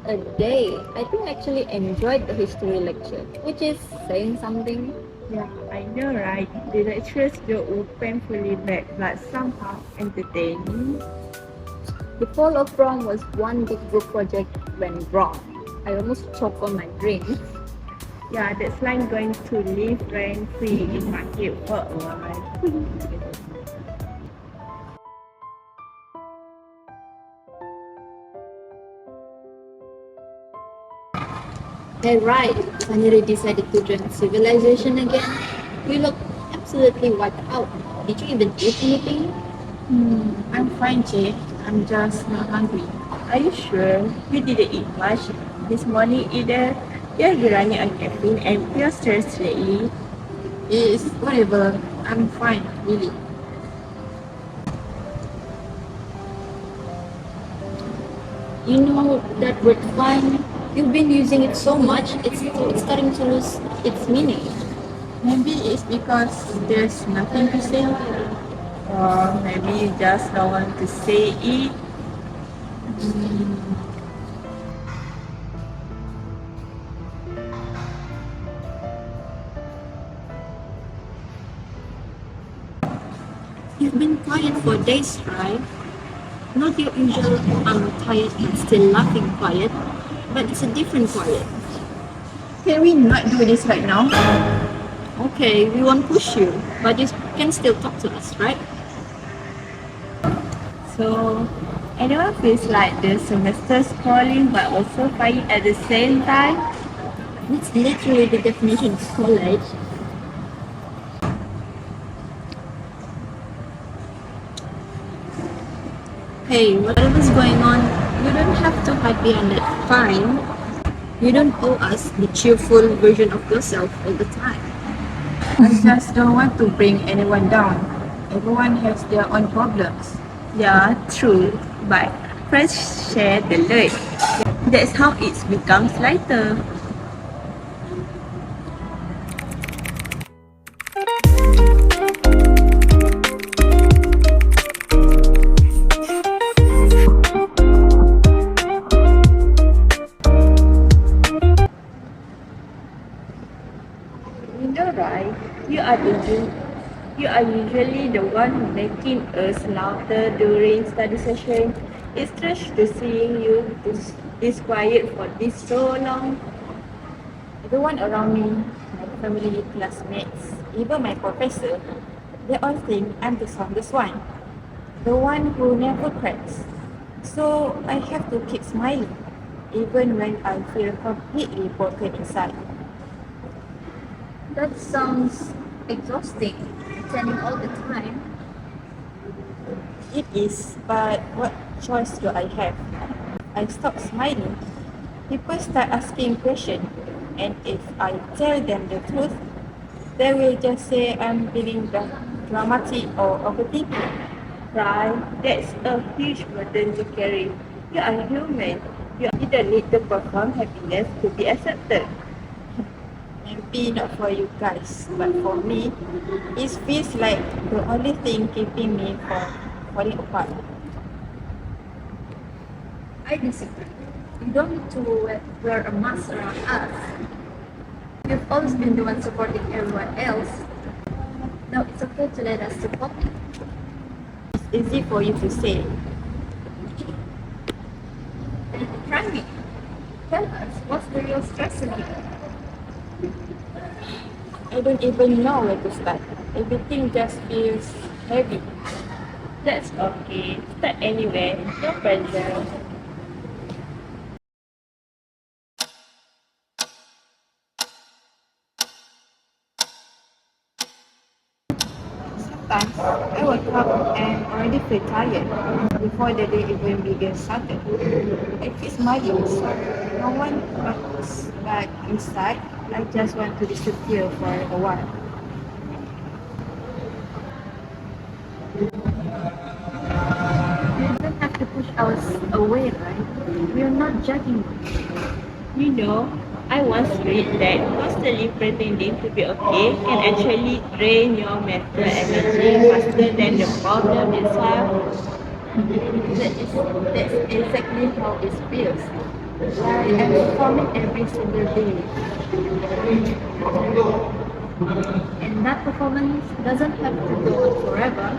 a day. I think I actually enjoyed the history lecture, which is saying something. Yeah, I know, right? The lectures were painfully bad, but somehow entertaining. The fall of Rome was one big group project went wrong. I almost choked on my drink. Yeah, that's like going to live rent free in my head for a while. Hey, right. Finally decided to join civilization again. You look absolutely wiped out. Did you even eat anything? I'm fine, Jay. I'm just not hungry. Are you sure you didn't eat much this morning either? You're running on caffeine and feel stressed lately. Yes, whatever. I'm fine, really. You know that word fine? You've been using it so much, it's starting to lose its meaning. Maybe it's because there's nothing to say. Or maybe you just don't want to say it. You've been quiet for days, right? Not your usual I'm tired and still laughing quiet, but it's a different quiet. Can we not do this right now? Okay, we won't push you, but you can still talk to us, right? So, anyone feels like the semester's calling but also fine at the same time? That's literally the definition of college. Hey, whatever's going on, you don't have to hide behind that fine. You don't owe us the cheerful version of yourself all the time. I just don't want to bring anyone down. Everyone has their own problems. Yeah, true. But friends share the load. That's how it becomes lighter. You know, right? You are the you are usually the one making us louder during study session. It's strange to seeing you this quiet for this so long. Everyone around me, my family, classmates, even my professor, they all think I'm the strongest one, the one who never cracks. So I have to keep smiling, even when I feel completely broken inside. That sounds exhausting, pretending all the time. It is, but what choice do I have? I stop smiling. People start asking questions, and if I tell them the truth, they will just say I'm being dramatic or overthinking. Right? That's a huge burden to carry. You are human. You don't need to perform happiness to be accepted. Maybe not for you guys, but for me, it feels like the only thing keeping me from falling apart. I disagree. You don't need to wear a mask around us. You've always been the one supporting everyone else. Now it's okay to let us support you. It's easy for you to say. And try me. Tell us what's the real stress in here. I don't even know where to start. Everything just feels heavy. That's okay. Start anywhere. No pressure. Sometimes I wake up and already feel tired before the day even begins started. I keep smiling so no one notices, but inside I just want to disappear for a while. You don't have to push us away, right? We're not judging you. You know, I once read that constantly pretending to be okay can actually drain your mental energy faster than the problem itself. That's exactly how it feels. I am performing every single day. And that performance doesn't have to go on forever.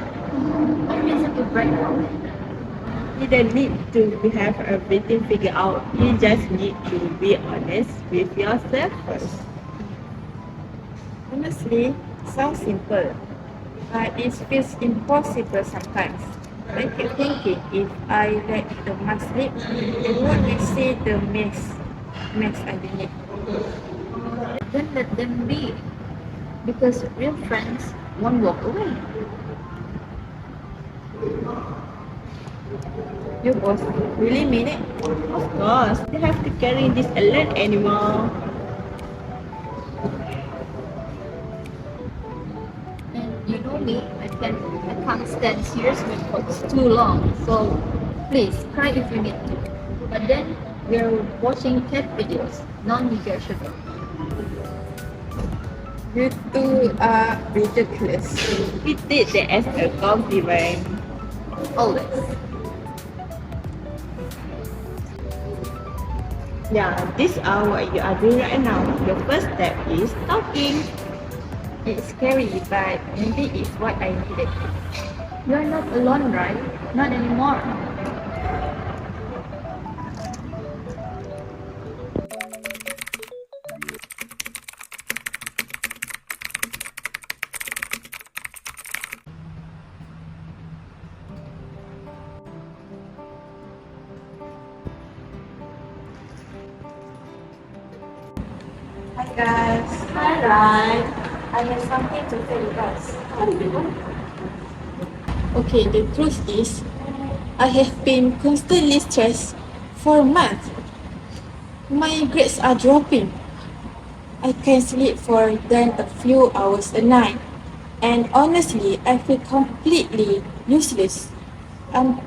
No reason to break down. You don't need to have everything figured out. You just need to be honest with yourself first. Honestly, sounds simple, but it feels impossible sometimes. I keep thinking if I let the mask slip, then what we say the mess underneath. Then let them be, because real friends won't walk away. You both really mean it? Of course, you have to carry this alert anymore. And you know me, I can't stand serious talks too long. So please cry if you need to. But then we're watching cat videos, non-negotiable. You two are ridiculous. We did that as a compliment. Always. Yeah, this is what you are doing right now. Your first step is talking. It's scary, but maybe it's what I needed. You're not alone, right? Not anymore. Hi guys. Hi, right? I have something to tell you guys. Okay, the truth is, I have been constantly stressed for a month. My grades are dropping. I can sleep for then a few hours a night. And honestly, I feel completely useless. I'm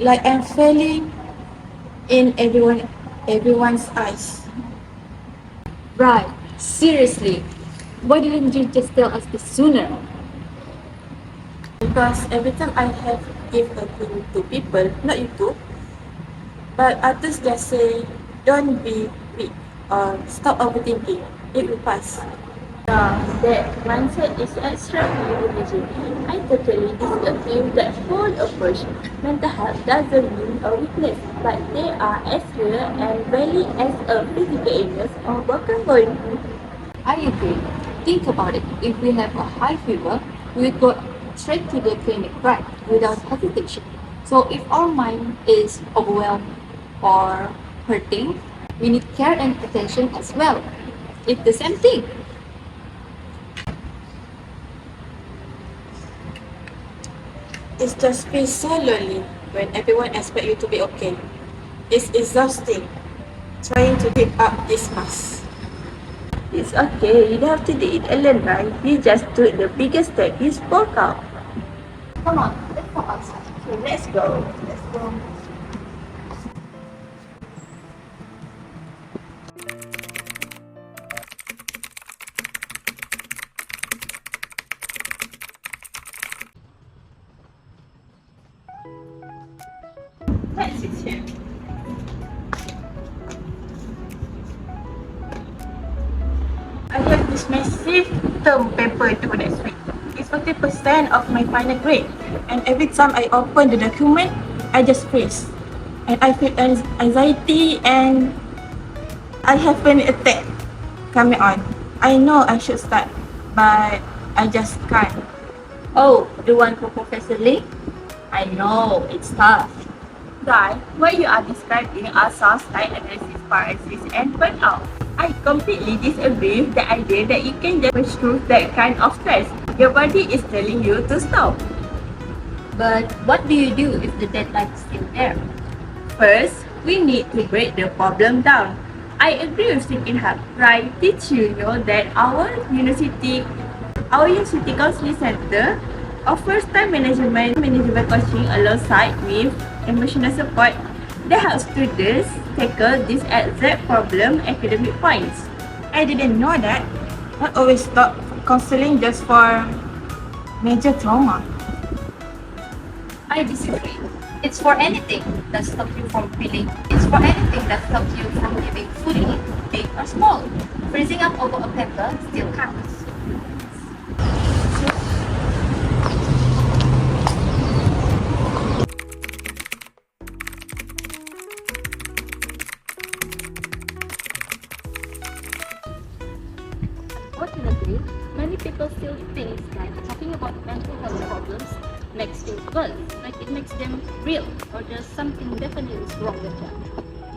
I'm failing in everyone's eyes. Right. Seriously. Why didn't you just tell us this sooner? Because every time I have give a hint to people, not you two, but others just say, don't be weak or stop overthinking. It will pass. That mindset is extremely damaging. I totally disagree with that whole approach. Mental health doesn't mean a weakness, but they are as real and valid as a physical illness or broken bone. I agree. Think about it. If we have a high fever, we go straight to the clinic, right? Without hesitation. So if our mind is overwhelmed or hurting, we need care and attention as well. It's the same thing. It just feels so lonely when everyone expects you to be okay. It's exhausting trying to keep up this mask. It's okay, you don't have to do it alone, right? You just took the biggest step, you spoke out. Come on, let's go outside. So let's go. Let's go. Let's sit here. I have this massive term paper due next week. It's 40% of my final grade. And every time I open the document, I just freeze. And I feel anxiety and I have an attack coming on. I know I should start, but I just can't. Oh, the one for Professor Lee? I know, it's tough. Guy, what you are describing are sounds like analysis paralysis and burnout. I completely disagree with the idea that you can just push through that kind of stress. Your body is telling you to stop. But what do you do if the deadline is still there? First, we need to break the problem down. I agree with Seeking Help, right? Did you know that our university counseling center offers time management coaching alongside with emotional support that helps students tackle this exact problem academic points. I didn't know that. I always thought counseling just for major trauma. I disagree. It's for anything that stops you from feeling It's for anything that stops you from living fully, big or small. Freezing up over a paper still counts. Unfortunately, many people still think that talking about mental health problems makes things worse, like it makes them real, or just something definitely is wrong with them.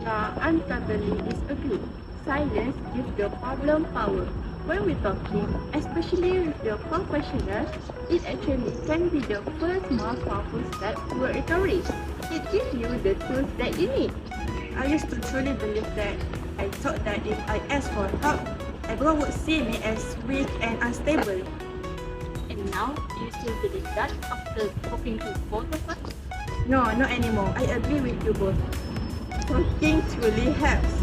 Yeah, I'm totally disagree. Silence gives the problem power. When we're talking, especially with the professionals, it actually can be the first most powerful step toward recovery. It gives you the tools that you need. I used to truly believe that. I thought that if I asked for help, everyone would see me as weak and unstable. And now, do you still believe that after talking to both of us? No, not anymore. I agree with you both. Talking truly helps.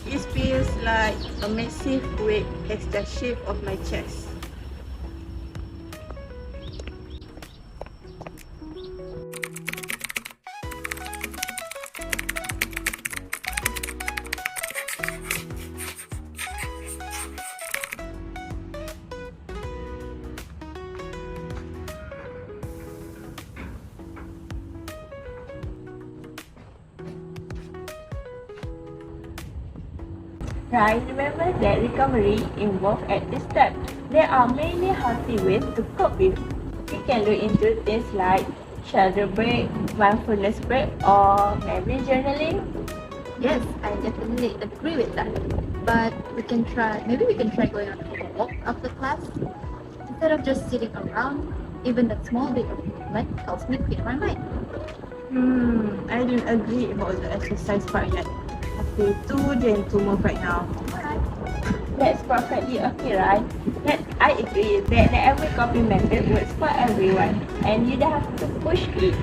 It feels like a massive weight has the shape of my chest. Right, remember that recovery involves at this step. There are many healthy ways to cope with. We can look into things like shoulder break, mindfulness break, or maybe journaling. Yes, I definitely agree with that. But maybe we can try going on a walk after class. Instead of just sitting around, even that small bit of movement helps me clear my mind. I don't agree about the exercise part yet. I feel too drained to move right now. Alright. That's perfectly okay, right? I agree that every coping method works for everyone, and you don't have to push it.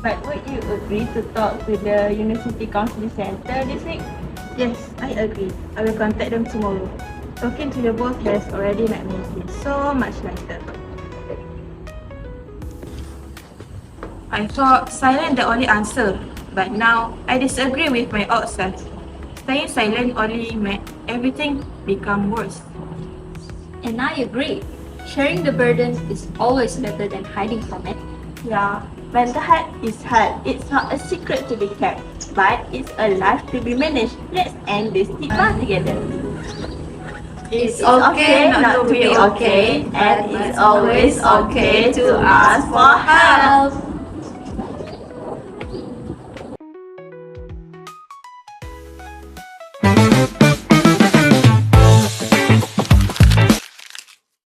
But would you agree to talk to the University Counseling Center this week? Yes, I agree. I will contact them tomorrow. Talking to you both has already made me feel so much lighter. I thought silent the only answer, but now I disagree with my old self. Staying silent only made everything become worse. And I agree. Sharing the burden is always better than hiding from it. Yeah, mental health is hard. It's not a secret to be kept, but it's a life to be managed. Let's end this stigma together. It's okay not to be okay, and it's always okay to ask for help.